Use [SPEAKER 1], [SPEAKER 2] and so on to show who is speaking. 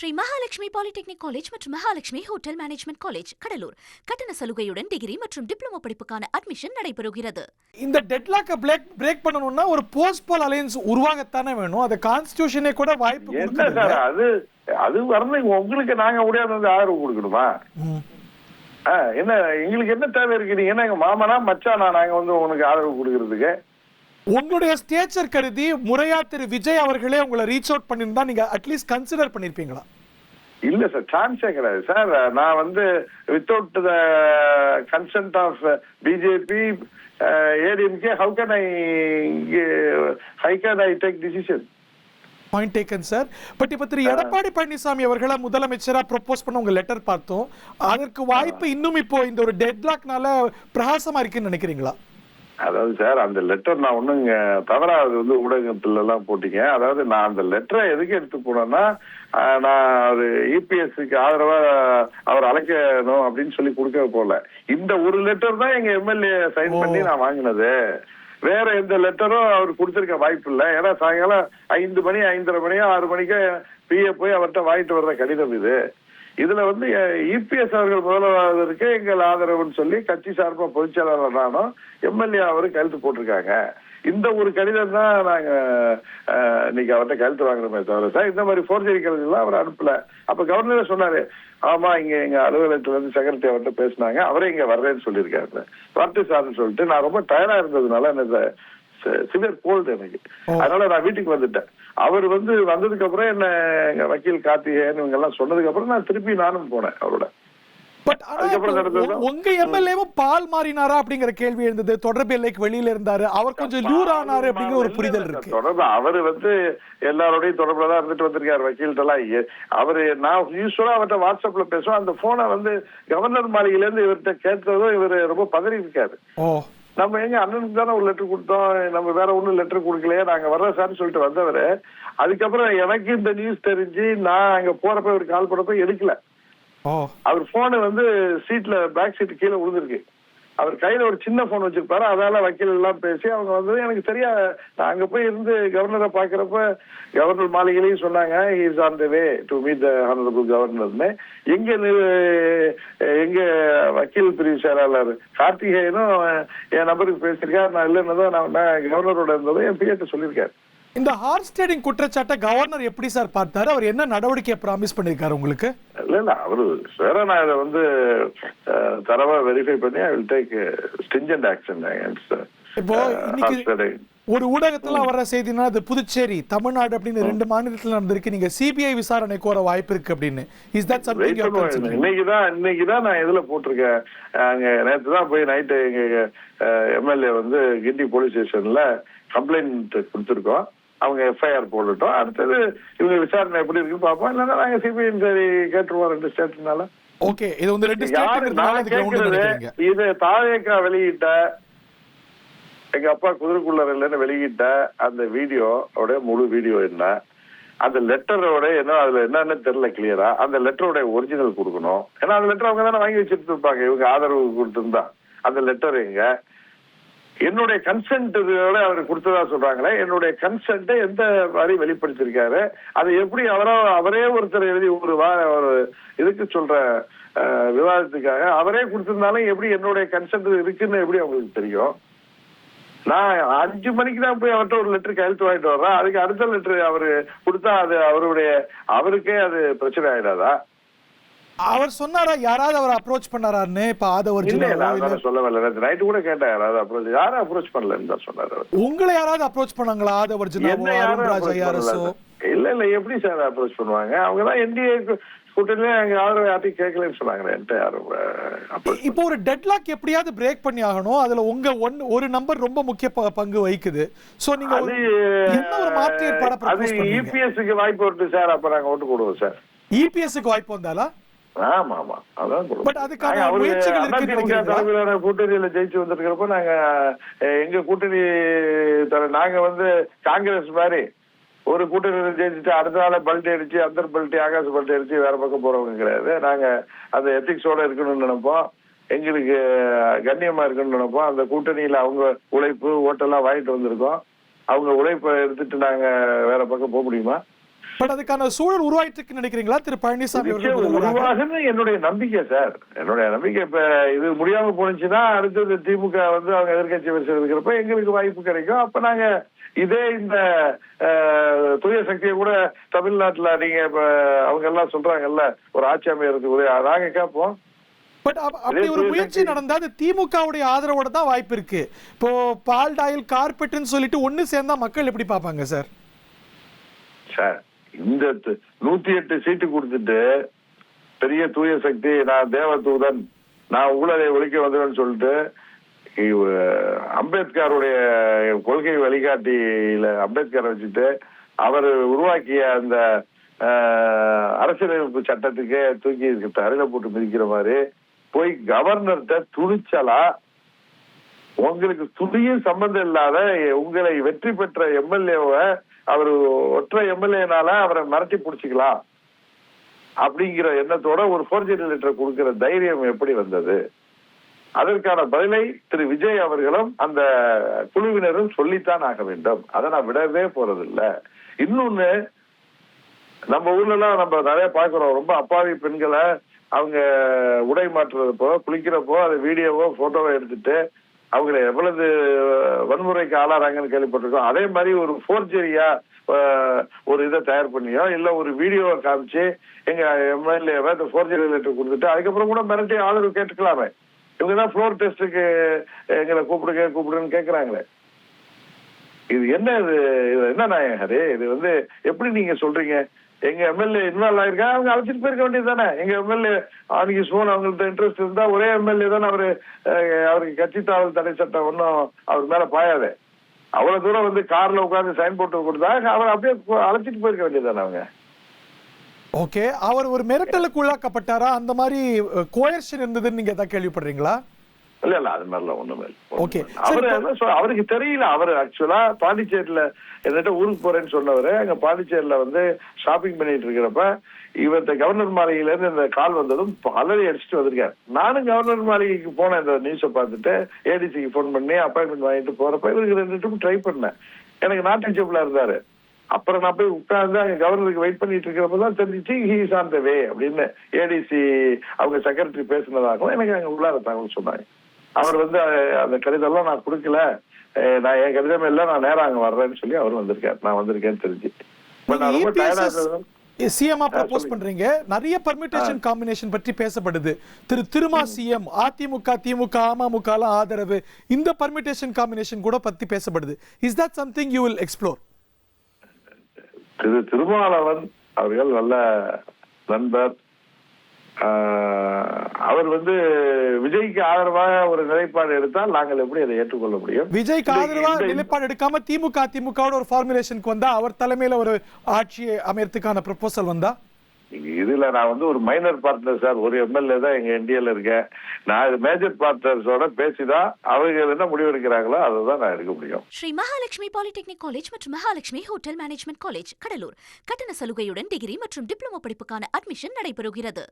[SPEAKER 1] Sri Mahalakshmi polytechnic college மற்றும் Mahalakshmi hotel management college Cuddalore கட்டண சலுகையுடன் degree மற்றும் டிப்ளமோ படிப்புக்கான அட்மிஷன் நடைபெறுகிறது.
[SPEAKER 2] இந்த டெட்லாக்க பிரேக் பண்ணணும்னா ஒரு போஸ்ட்போல் அலையன்ஸ் உருவாகத்தானே வேணும். அது கான்ஸ்டிடியூஷனே கூட வாய்ப்பு
[SPEAKER 3] என்ன சார் அது வரணும். உங்களுக்கு நாங்க முடியாது வந்து ஆதரவு கொடுக்கணுமா? என்ன எங்களுக்கு என்ன தேவை இருக்கு? நீங்க என்ன எங்க மாமனா மச்சானா நாங்க வந்து உங்களுக்கு ஆதரவு கொடுக்கறதுக்கு?
[SPEAKER 2] உங்களுடைய ஸ்டேச்சர் கருதி முறையா திரு விஜய் அவர்களே உங்களை ரீச் அவுட் பண்ணிருந்தா நீங்க அட்லீஸ்ட் கன்சிடர் பண்ணிருப்பீங்களா?
[SPEAKER 3] இல்ல சார், சான்ஸே கிடையாது சார். நான் வந்து without the consent of BJP ADMK how can I take decision?
[SPEAKER 2] Point taken sir. But இப்ப திரு எடப்பாடி பழனிசாமி அவர்களை முதலமைச்சரா ப்ரொபோஸ் பண்ண உங்க லெட்டர் பார்த்தோம். அதற்கு வாய்ப்பு இன்னும் இப்போ இந்த ஒரு டெட்லாக்னால பிரகாசமா இருக்குன்னு நினைக்கிறீங்களா?
[SPEAKER 3] அதாவது சார், அந்த லெட்டர் நான் ஒண்ணுங்க தவறாது வந்து ஊடகத்துல எல்லாம் போட்டீங்க. அதாவது நான் அந்த லெட்டரை எதுக்கு எடுத்து போனேன்னா, நான் ஒரு இபிஎஸ்க்கு ஆதரவா அவர் அழைக்கணும் அப்படின்னு சொல்லி கொடுக்க போல. இந்த ஒரு லெட்டர் தான் எங்க எம்எல்ஏ சைன் பண்ணி நான் வாங்கினது. வேற எந்த லெட்டரும் அவர் கொடுத்திருக்க வாய்ப்பு இல்லை. ஏன்னா சாயங்காலம் 5 மணி 5:30 மணியோ 6 மணிக்கு பிஏ போய் அவர்கிட்ட வாங்கிட்டு வர்ற கடிதம் இது. இதுல வந்து இபிஎஸ் அவர்கள் முதல்வருக்கு எங்கள் ஆதரவுன்னு சொல்லி கட்சி சார்பா பொதுச்செயலாளர் நானும் எம்எல்ஏ அவரு கையெழுத்து போட்டிருக்காங்க. இந்த ஒரு கடிதம் தான் நாங்க இன்னைக்கு அவர்கிட்ட கையெழுத்து வாங்கணுமே தவிர சார் இந்த மாதிரி போர்ஜரி கடிதம் அவர் அனுப்பல. அப்ப கவர்னரே சொன்னாரு, ஆமா இங்க எங்க அலுவலகத்துல இருந்து செக்ரட்டரி அவர்கிட்ட பேசினாங்க, அவரே இங்க வர்றேன்னு சொல்லியிருக்காரு. வரட்டு சார்னு சொல்லிட்டு நான் ரொம்ப டயர்டா இருந்ததுனால எனக்கு சிவியர் கோல்டு எனக்கு, அதனால நான் வீட்டுக்கு வந்துட்டேன். அவர் வந்து வந்ததுக்கு அப்புறம் என்ன எங்க வக்கீல் கார்த்திகேயன் இவங்க எல்லாம் சொன்னதுக்கு அப்புறம் நான் திருப்பி நானும் போனேன் அவரோட.
[SPEAKER 2] பட் உங்க எம்எல்ஏவும் பால் மாறினாரா அப்படிங்கிற கேள்வி இருந்தது. தொடர்பு எல்லைக்கு வெளியில இருந்தாரு, அவர் கொஞ்சம் லூர் ஆனாரு அப்படிங்கிற ஒரு புரிதல் இருக்கு.
[SPEAKER 3] தொடர்பு அவரு வந்து எல்லாரோடையும் தொடர்புல தான் இருந்துட்டு வந்திருக்காரு வக்கீல்கிட்ட எல்லாம். அவரு நான் யூஸ்வலா அவர்கிட்ட வாட்ஸ்அப்ல பேசுவோம். அந்த போனை வந்து கவர்னர் மாளிகையில இருந்து இவர்கிட்ட கேட்டதும் இவரு ரொம்ப பதறி இருக்காரு. நம்ம எங்க அண்ணனுக்கு தானே ஒரு லெட்டர் கொடுத்தோம், நம்ம வேற ஒண்ணும் லெட்டர் கொடுக்கலையே, நாங்க வர்றோம் சார்னு சொல்லிட்டு வந்தவரு. அதுக்கப்புறம் எனக்கு இந்த நியூஸ் தெரிஞ்சு நான் அங்க போறப்ப ஒரு கால் போறப்ப எடுக்கல. அவர் போனு வந்து சீட்ல பேக் சீட் கீழே விழுந்திருக்கு. அவர் கையில ஒரு சின்ன போன் வச்சிருப்பாரு. அதால வக்கீல் எல்லாம் பேசி அவங்க வந்து எனக்கு தெரியா. நான் அங்க போய் இருந்து கவர்னரை பாக்குறப்ப கவர்னர் மாளிகையிலையும் சொன்னாங்க is on the way to meet the honourable கவர்னர்னு. எங்க வக்கீல் பிரிவு செயலாளர் கார்த்திகேயனும் என் நம்பருக்கு பேசியிருக்காரு. நான் இல்லைன்னதும் நான் கவர்னரோட இருந்ததும் என் பிஏட்ட சொல்லியிருக்காரு.
[SPEAKER 2] இந்த ஹார்ஸ் ட்ரேடிங் குற்றச்சாட்டை கவர்னர் எப்படி சார் பார்த்தாரு? அவர் என்ன நடவடிக்கையை ப்ராமிஸ் பண்ணிருக்காரு உங்களுக்கு?
[SPEAKER 3] இல்ல அவரு சார் நான் இதை வந்து தரவா வெரிஃபை பண்ணி I will take stringent action against.
[SPEAKER 2] இப்போ இன்னைக்கு ஒரு ஊடகத்துல வர்ற செய்தினா அது புதுச்சேரி தமிழ்நாடு அப்படின்னு 2 மாநிலத்துல நடந்திருக்கு. நீங்க சிபிஐ விசாரணை கோர வாய்ப்பு இருக்கு அப்படின்னு. Is that something you are considering?
[SPEAKER 3] இன்னைக்குதான் நான் இதுல போட்டிருக்கேன். அங்க நேத்து தான் போய் நைட்டு எங்க எம்எல்ஏ வந்து கிண்டி போலீஸ் ஸ்டேஷன்ல கம்ப்ளைண்ட் கொடுத்துருக்கோம். அவங்க எஃப்ஐஆர் போட்டுட்டோம். அடுத்தது இவங்க விசாரணை எப்படி இருக்குன்னு பார்ப்போம். இல்லைன்னா நாங்க சிபிஐ சரி கேட்டுருவோம் 2 ஸ்டேட்னால.
[SPEAKER 2] ஓகே, இது வந்து 2 ஸ்டேட்.
[SPEAKER 3] இது தாவேகா வெளியிட்ட எங்க அப்பா குதிரைக்குள்ளர்ல வெளியிட்ட அந்த வீடியோட முழு வீடியோ என்ன, அந்த லெட்டரோட என்ன அதுல என்னன்னு தெரியல கிளியரா. அந்த லெட்டரோட ஒரிஜினல் கொடுக்கணும். ஏன்னா அந்த லெட்டர் அவங்க தானே வாங்கி வச்சிட்டு இருப்பாங்க. இவங்க ஆதரவு கொடுத்திருந்தா அந்த லெட்டர் எங்க, என்னுடைய கன்சென்ட் அவர் கொடுத்ததா சொல்றாங்களே, என்னுடைய கன்சென்ட் எந்த மாதிரி வெளிப்படுத்திருக்காரு, அதை எப்படி அவரே ஒருத்தர் எழுதி ஒரு இதுக்கு சொல்ற விவாதத்துக்காக அவரே கொடுத்திருந்தாலும் எப்படி என்னுடைய கன்சென்ட் இருக்குன்னு எப்படி அவங்களுக்கு தெரியும்? நான் 5 மணிக்கு தான் போய் அவர்கிட்ட ஒரு லெட்டர் கையெழுத்து வாங்கிட்டு வர்றேன். அதுக்கு அடுத்த லெட்டர் அவரு கொடுத்தா அது அவருக்கே அது பிரச்சனை ஆயிடாதா?
[SPEAKER 2] அவர் சொன்னாரா யாராவது அவர் அப்ரோச் பண்ணாரான்னு? இப்ப
[SPEAKER 3] சொல்லவில்லை. நைட்டு கூட கேட்டேன் யாரும் அப்ரோச் பண்ணலன்னு தான் சொன்னாரு.
[SPEAKER 2] உங்களை யாராவது அப்ரோச் பண்ணாங்களா?
[SPEAKER 3] இல்ல எப்படி சார் அப்ரோச் பண்ணுவாங்க? அவங்கதான் என்டிஏ கூட்டணியில எங்க ஆதரவு யார்ட்டையும் கேட்கலன்னு சொன்னாங்க. என்கிட்ட யாரும்.
[SPEAKER 2] இப்போ ஒரு டெட்லாக் எப்படியாவது பிரேக் பண்ணி ஆகணும். அதுல உங்க ஒரு நம்பர் ரொம்ப முக்கிய பங்கு வகிக்குது. சோ நீங்க என்ன ஒரு மாற்று ஏற்பாடு ப்ரப்போஸ் பண்ணீங்க?
[SPEAKER 3] இபிஎஸ்க்கு வாய்ப்பு வருது சார். அப்ப நாங்க ஓட்டு போடுவோம் சார்.
[SPEAKER 2] இபிஎஸ்க்கு வாய்ப்பு வந்தாலா?
[SPEAKER 3] ஆமா ஆமா அதான்.
[SPEAKER 2] பட் அதுக்கான முயற்சிகள்
[SPEAKER 3] இருக்கு. கூட்டணியில ஜெயிச்சு வந்திருக்கிறப்ப நாங்க எங்க கூட்டணி நாங்க வந்து காங்கிரஸ் மாதிரி ஒரு கூட்டணியில ஜெயிச்சுட்டு அடுத்த நாள பல்ட்டி அடிச்சு அந்த பல்ட்டி ஆகாச பல்ட்டி அடிச்சு வேற பக்கம் போறவங்க கிடையாது. நாங்க அந்த எத்திக்ஸோட இருக்கணும்னு நினைப்போம். எங்களுக்கு கண்ணியமா இருக்கணும்னு நினைப்போம். அந்த கூட்டணியில அவங்க உழைப்பு ஓட்டெல்லாம் வாங்கிட்டு வந்திருக்கோம். அவங்க உழைப்பை எடுத்துட்டு நாங்க வேற பக்கம் போக முடியுமா?
[SPEAKER 2] பட் அதுக்கான சூழல் உருவாயிட்டு நினைக்கிறீங்களா திரு பழனிசாமி அவர்கள் முதல்வராக?
[SPEAKER 3] உருவாகுன்னு என்னுடைய நம்பிக்கை சார். என்னுடைய நம்பிக்கை இப்ப இது முடியாம போனுச்சுன்னா அடுத்தது திமுக வந்து அவங்க எதிர்கட்சி வரிசையில் இருக்கிறப்ப எங்களுக்கு வாய்ப்பு கிடைக்கும். அப்ப நாங்க இதே இந்த தூய சக்தியை கூட தமிழ்நாட்டுல நீங்க இப்ப அவங்க எல்லாம் சொல்றாங்கல்ல ஒரு ஆட்சி அமையறதுக்கு நாங்க கேட்போம்.
[SPEAKER 2] பட் அப்படி ஒரு முயற்சி நடந்தா அது திமுகவுடைய ஆதரவோட தான் வாய்ப்பு இருக்கு. இப்போ பால் டாயில் கார்பெட்னு சொல்லிட்டு ஒண்ணு சேர்ந்தா மக்கள் எப்படி பாப்பாங்க சார்?
[SPEAKER 3] சார் இந்த 108 சீட்டு கொடுத்துட்டு பெரிய தூய சக்தி நான் தேவதூதன் நான் ஊழலை ஒழிக்க வந்தேன்னு சொல்லிட்டு அம்பேத்கருடைய கொள்கை வழிகாட்டியில அம்பேத்கரை வச்சுட்டு அவர் உருவாக்கிய அந்த அரசியலமைப்பு சட்டத்துக்கே தூக்கி தரையில போட்டு மிதிக்கிற மாதிரி போய் கவர்னர்கிட்ட துணிச்சலா உங்களுக்கு துணியும் சம்பந்தம் இல்லாத உங்களை வெற்றி பெற்ற எம்எல்ஏவை அவர் ஒற்றை எம்எல்ஏனால அவரை மிரட்டி பிடிச்சிக்கலாம் அப்படிங்கிற எண்ணத்தோட ஒரு ஃபோர்ஜரி லெட்டர் கொடுக்கிற தைரியம் எப்படி வந்தது? அதற்கான பதிலை திரு விஜய் அவர்களும் அந்த குழுவினரும் சொல்லித்தான் ஆக வேண்டும். அதை நான் விடவே போறதில்லை. இன்னொன்னு நம்ம ஊர்ல எல்லாம் நம்ம நிறைய பாக்குறோம், ரொம்ப அப்பாவி பெண்களை அவங்க உடை மாற்றுறப்போ குளிக்கிறப்போ அதை வீடியோவோ போட்டோவோ எடுத்துட்டு அவங்களை எவ்வளவு வன்முறைக்கு ஆளாறாங்கன்னு கேள்விப்பட்டிருக்கோம். அதே மாதிரி ஒரு ஃபோர்ஜரியா ஒரு இதை தயார் பண்ணியோ இல்ல ஒரு வீடியோவை காமிச்சு எங்க எம்எல்ஏவை இந்த ஃபோர்ஜரி லெட்டர் கொடுத்துட்டு அதுக்கப்புறம் கூட மிரட்டி ஆதரவு கேட்டுக்கலாமே. இவங்கதான் ஃப்ளோர் டெஸ்ட்டுக்கு எங்களை கூப்பிடுன்னு கேட்கறாங்களே. இது என்ன இது என்ன நாயகரே? இது வந்து எப்படி நீங்க சொல்றீங்க? எங்க எம்எல்ஏ இன்வால்வ் ஆயிருக்கா, அவங்க அழைச்சிட்டு போயிருக்க வேண்டியது தானே. எங்க எம்எல்ஏ அன்னைக்கு சோன் அவங்கள்ட்ட இன்ட்ரெஸ்ட் இருந்தா ஒரே எம்எல்ஏ தானே அவருக்கு கட்சி தாவல் தடை சட்டம் ஒன்றும் அவர் மேல பாயாது. அவ்வளவு தூரம் வந்து கார்ல உட்கார்ந்து சைன் போட்டு கொடுத்தா அவர் அப்படியே அழைச்சிட்டு போயிருக்க வேண்டியது தானே அவங்க.
[SPEAKER 2] ஓகே, அவர் ஒரு மிரட்டலுக்கு உள்ளாக்கப்பட்டாரா? அந்த மாதிரி கோயர்ஷன் இருந்ததுன்னு நீங்க எதாவது கேள்விப்படுறீங்களா?
[SPEAKER 3] இல்ல அது மாதிரிலாம் ஒண்ணுமே
[SPEAKER 2] ஓகே.
[SPEAKER 3] அவருக்கு தெரியல. அவர் ஆக்சுவலா பாண்டிச்சேரியில என்கிட்ட ஊருக்கு போறேன்னு சொன்னவரு அங்க பாண்டிச்சேரியில வந்து ஷாப்பிங் பண்ணிட்டு இருக்கிறப்ப இவர்த்த கவர்னர் மாளிகையில இருந்து இந்த கால் வந்ததும் அலறி அடிச்சுட்டு வந்திருக்காரு. நானும் கவர்னர் மாளிகைக்கு போனேன், இந்த நியூஸை பார்த்துட்டு ஏடிசிக்கு போன் பண்ணி அப்பாயின்மெண்ட் வாங்கிட்டு போறப்ப இவருக்கு 2 டைம் ட்ரை பண்ணேன். எனக்கு நாட் ரீச்சபிளா இருந்தாரு. அப்புறம் நான் போய் உட்கார்ந்து அங்க கவர்னருக்கு வெயிட் பண்ணிட்டு இருக்கிறப்பதான் தெரிஞ்சிச்சு ஹி இஸ் ஆன் த வே அப்படின்னு ஏடிசி அவங்க செக்ரட்டரி பேசினதாகவும் எனக்கு அங்க உள்ளார தகவல் சொன்னாங்க. அவர் வந்து அந்த கடிதம்லாம் நான் கொடுக்கல, நான் என் கடிதம் இல்ல, நான் நேரம் அங்க வர்றேன்னு சொல்லி அவர் வந்திருக்காரு. நான் வந்திருக்கேன்னு தெரிஞ்சு நான் ரொம்ப டயர்டா இருந்தேன்.
[SPEAKER 2] சிஎம் ப்ரப்போஸ் பண்றீங்க, நிறைய பெர்மிட்டேஷன் காம்பினேஷன் பற்றி பேசப்படுது. திருமா சிஎம் அதிமுக திமுக அமமுக ஆதரவு, இந்த பெர்மிட்டேஷன் காம்பினேஷன் கூட பத்தி பேசப்படுது. Is that something you will explore?
[SPEAKER 3] Thirumavalavan அவர்கள் நல்ல நண்பர். அவர் வந்து விஜய்க்கு ஆதரவாக ஒரு நிலைப்பாடு எடுத்தால் நாங்கள் எப்படி அதை ஏற்றுக்கொள்ள முடியும்?
[SPEAKER 2] விஜய்க்கு ஆதரவாக நிலைப்பாடு எடுக்காம திமுக அதிமுக ஒரு ஃபார்முலேஷனுக்கு வந்தா, அவர் தலைமையில ஒரு ஆட்சி அமையறதுக்கான ப்ரொபோசல் வந்தா,
[SPEAKER 3] இதுல நான் வந்து ஒரு மைனர் பார்ட்னர் சார். ஒரு எம்எல்ஏ தான் எங்க என்டிஏல இருக்கேன். நான் மேஜர் பார்ட்னர்ஸோட பேசிதான் அவங்க என்ன முடிவு எடுக்கிறாங்களோ அதை தான் நான் எடுக்க முடியும்.
[SPEAKER 1] ஸ்ரீ மகாலட்சுமி பாலிடெக்னிக் காலேஜ் மற்றும் Mahalakshmi hotel management college Cuddalore கட்டண சலுகையுடன் டிகிரி மற்றும் டிப்ளமோ படிப்புக்கான அட்மிஷன் நடைபெறுகிறது.